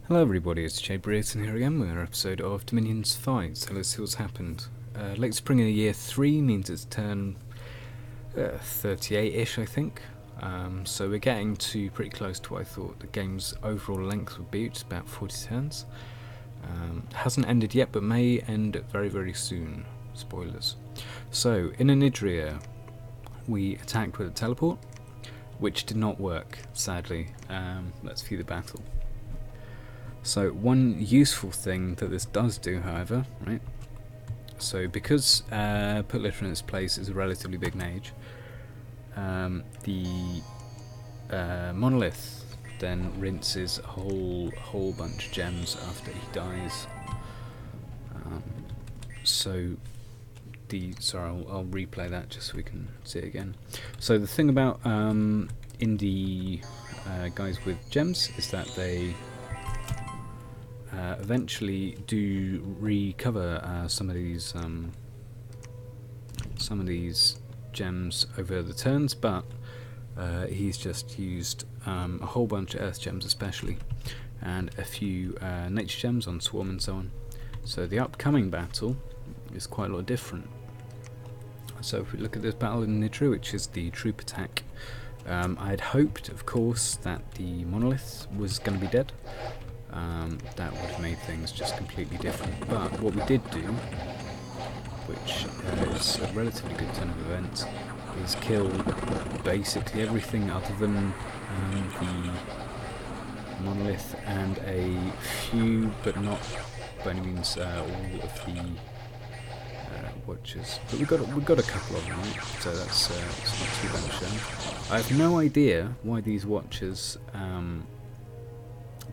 Hello everybody, it's Jay Brereton here again with another episode of Dominions 5, so let's see what's happened. Late spring in the year 3 means it's turn 38-ish I think, so we're getting to pretty close to what I thought the game's overall length would be, which is about 40 turns. Hasn't ended yet but may end very very soon, spoilers. So in Erytheia we attacked with a teleport, which did not work sadly. Let's view the battle. So one useful thing that this does do, however, right? So because put litter in its place is a relatively big mage, the monolith then rinses a whole bunch of gems after he dies. I'll replay that just so we can see it again. So the thing about indie guys with gems is that they eventually do recover some of these gems over the turns, but he's just used a whole bunch of earth gems especially, and a few nature gems on swarm and so on. So the upcoming battle is quite a lot different. So if we look at this battle in Erytheia, which is the troop attack, I had hoped, of course, that the monolith was going to be dead. That would have made things just completely different. But what we did do, which is a relatively good turn of events, is kill basically everything other than the monolith and a few, but not by any means all of the watchers. But we've got a couple of them, right? So that's not too bad a show. I have no idea why these watchers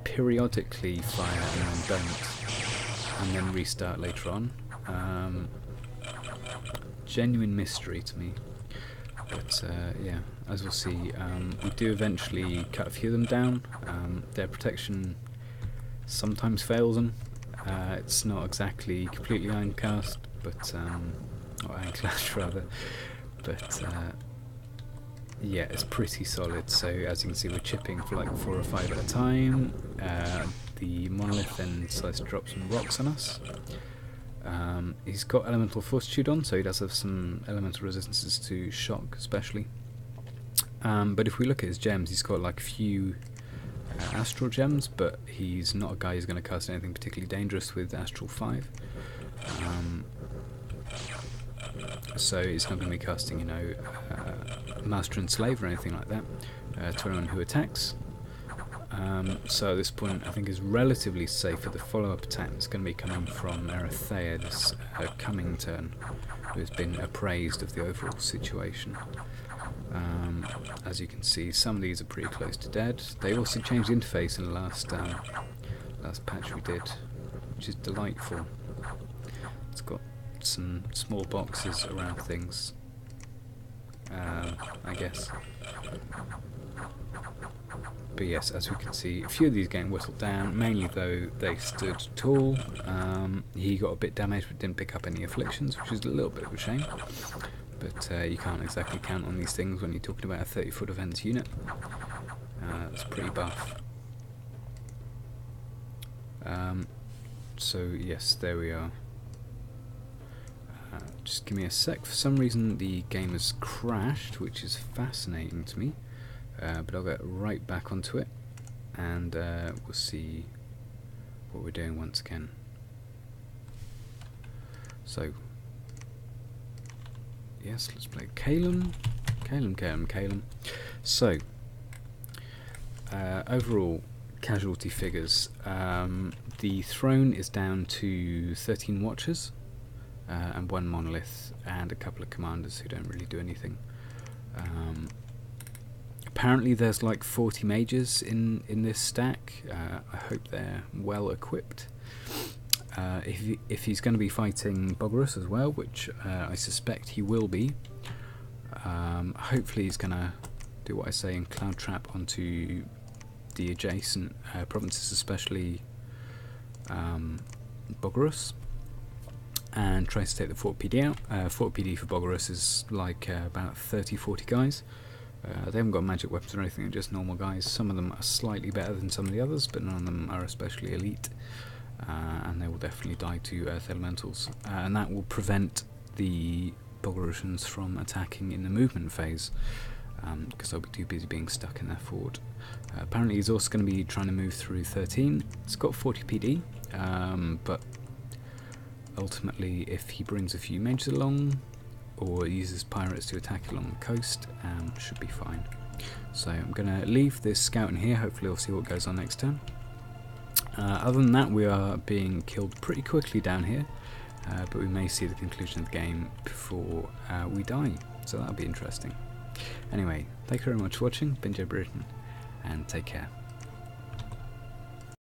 periodically fire and then don't, and then restart later on. Genuine mystery to me. But yeah, as we'll see, we do eventually cut a few of them down. Their protection sometimes fails them. It's not exactly completely ironcast, but or ironclad rather. But yeah, it's pretty solid. So as you can see, we're chipping for like 4 or 5 at a time. The monolith then decides to drop some rocks on us. He's got elemental fortitude on, so he does have some elemental resistances to shock especially. But if we look at his gems, he's got like a few astral gems, but he's not a guy who's going to cast anything particularly dangerous with astral 5. So he's not going to be casting, you know, Master and Slave or anything like that to anyone who attacks. So at this point I think is relatively safe for the follow-up attack that's going to be coming from Erytheia this coming turn, who has been appraised of the overall situation. As you can see, some of these are pretty close to dead. They also changed the interface in the last patch we did, which is delightful. It's got some small boxes around things, I guess. But yes, as we can see, a few of these getting whittled down, mainly though they stood tall. He got a bit damaged but didn't pick up any afflictions, which is a little bit of a shame. But you can't exactly count on these things when you're talking about a 30-foot defense unit. It's pretty buff. So yes, there we are. Just give me a sec. For some reason the game has crashed, which is fascinating to me. But I'll get right back onto it, and we'll see what we're doing once again. So, yes, let's play Calum. So, overall casualty figures. The throne is down to 13 watchers, and 1 monolith, and a couple of commanders who don't really do anything. Apparently there's like 40 mages in this stack. I hope they're well equipped. If he's going to be fighting Bogorus as well, which I suspect he will be, hopefully he's going to do what I say and cloud trap onto the adjacent provinces, especially Bogorus, and tries to take the Fort PD out. Fort PD for Bogorus is like about 30-40 guys. They haven't got magic weapons or anything, they're just normal guys. Some of them are slightly better than some of the others, but none of them are especially elite. And they will definitely die to Earth Elementals. And that will prevent the Bogorusians from attacking in the movement phase, because they'll be too busy being stuck in their fort. Apparently he's also going to be trying to move through 13. It's got 40 PD, but ultimately if he brings a few mages along, or uses pirates to attack along the coast, should be fine. So I'm going to leave this scout in here, hopefully we'll see what goes on next turn. Other than that, we are being killed pretty quickly down here, but we may see the conclusion of the game before we die, so that'll be interesting. Anyway, thank you very much for watching, been Joe Britain, and take care.